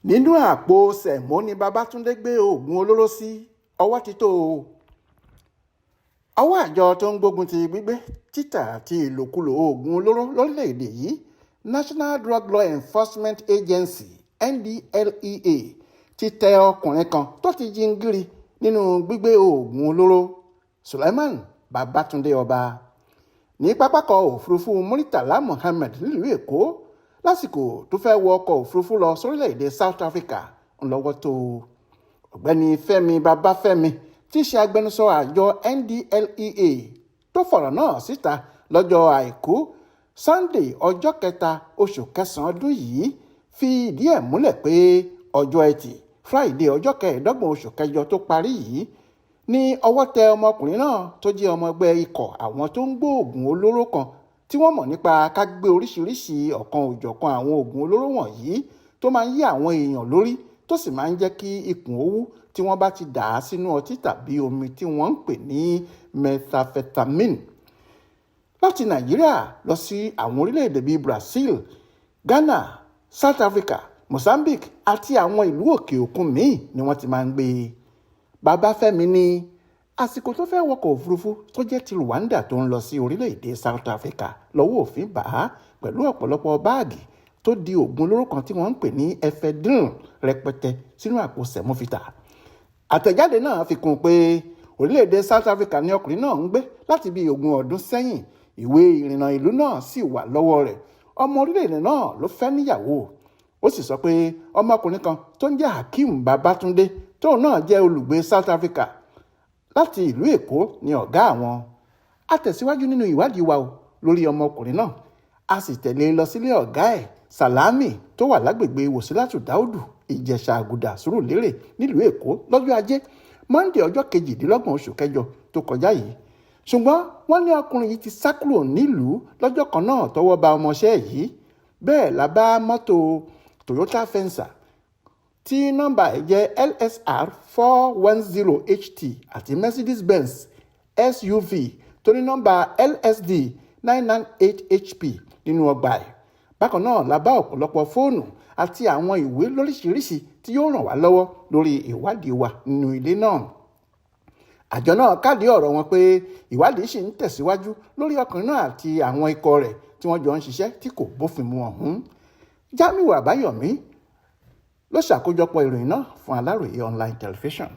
nínú àpò Sẹmo ni Babatunde gbé oògùn olóró sí, ọwọ́ ti tó o. Ọwọ́ àjọ tó ń gbógun ti gbígbé, títà àti ìlòkulò oògùn olóró lórílẹ̀‐èdè yìí, National Drug Law Enforcement Agency NDLEA, ti tẹ ọkùnrin kan tó ti jingiri nínú gbígbé oògùn olóró, Suleiman Babatunde Ọba, ní pápákọ̀ òfurufú Muritala Muhammed nílùú Èkó lásìkò tó fẹ́ wọ ọkọ̀ òfurufú lọ sórílẹ̀‐èdè South Africa ńlọ́wọ́ tó. Ọ̀gbẹ́ni Fẹ́mi Babafẹ́mi tí í ṣe agbẹnusọ àjọ NDLEA tó fọ̀rọ̀ náà síta lọ́jọ́ àìkú Sunday ọjọ́ 3 oṣù kẹsàn-án ọdún yìí fi ìdí ẹ̀ múlẹ̀ pé ọjọ́ ẹtì Friday ọjọ́ 25 oṣù kẹjọ tó parí yìí ní ọwọ́ tẹ ọmọkùnrin náà tó jẹ́ ọmọ ẹgbẹ́ ikọ̀ àwọn tó ń gbóògùn olóró kan tí wọ́n mọ̀ nípa ká gbé oríṣiríṣi ọ̀kan òjọ̀kan àwọn oògùn olóró wọ̀nyí tó máa ń yí àwọn èèyàn lórí tó sì máa ń jẹ́ kí ikùn ó wú tí wọ́n bá ti dà á sínú ọtí tàbí omi tí wọ́n ń pè ní methamphetamine. Láti Nàìjíríà lọ sí àwọn orílẹ̀-èdè bíi Brazil, Ghana, South Africa, Mozambique àti àwọn ìlú òkè òkun míì ni wọ́n ti máa ń gbé e. Babafẹ́mi ní àsìkò tó fẹ́ wọkọ̀ òfurufú tó jẹ́ ti Rwanda tó ń lọ sí orílẹ̀-èdè South Africa lọ́wọ́ òfin bá a pẹ̀lú ọ̀pọ̀lọpọ̀ báàgì tó di oògùn olóró kan tí wọ́n ń pè ní ephedrine rẹpẹtẹ sínú àpò sẹ̀mófìtà. Àtẹ̀jáde náà fi kún un pé orílẹ̀-èdè South Africa ni ọkùnrin náà ń gbé láti bí ogún ọdún sẹ́yìn, ìwé ìrìnnà ìlú náà sì wà lọ́wọ́ rẹ̀. Ọmọ orílẹ̀-èdè náà ló fẹ́ níyàwó. Ó sì sọ pé ọmọkùnrin kan tó ń jẹ́ Hakeem Babatunde tóun náà jẹ́ olùgbé South Africa láti ìlú Èkó ni ọ̀gá àwọn. A tẹ̀síwájú nínú ìwádìí wa lórí ọmọkùnrin náà, a sì tẹ̀lé lọ sílé ọ̀gá ẹ̀ Salami tó wà lágbègbè Wòsílátù Dáúdù Ìjẹ̀ṣà Àgùdà Sùúrùlérè nílùú Èkó lọ́jọ́ Ajé Monday ọjọ́ 28 oṣù kẹjọ tó kọjá yìí. Ṣùgbọ́n wọ́n ní ọkùnrin yìí ti sá kúrò nílùú lọ́jọ́ kan náà tọ́wọ́ ba ọmọọṣẹ́ yìí. Bẹ́ẹ̀ la bá mọ́tò Toyota Venza tí nọ́mbà ẹ̀ jẹ́ LSR 410HT àti Mercedes-Benz SUV tó ní nọ́mbà LSD 998HP nínú ọgbà ẹ̀. Bákan náà la bá ọ̀pọ̀lọpọ̀ fóònù àti àwọn ìwé lóríṣiríṣi tí yóò ràn wá lọ́wọ́ lórí ìwádìí wa nínú ilé náà. Àjọ náà kádìí ọ̀rọ̀ wọn pé ìwádìí ṣì ń tẹ̀síwájú lórí ọkùnrin náà àti àwọn ikọ̀ rẹ̀ tí wọ́n jọ ń ṣiṣẹ́ tí kò bófin mu ọ̀hún. Jamiu Àbáyọ̀mí ló ṣàkójọpọ̀ ìròyìn náà fún Aláròyé online television.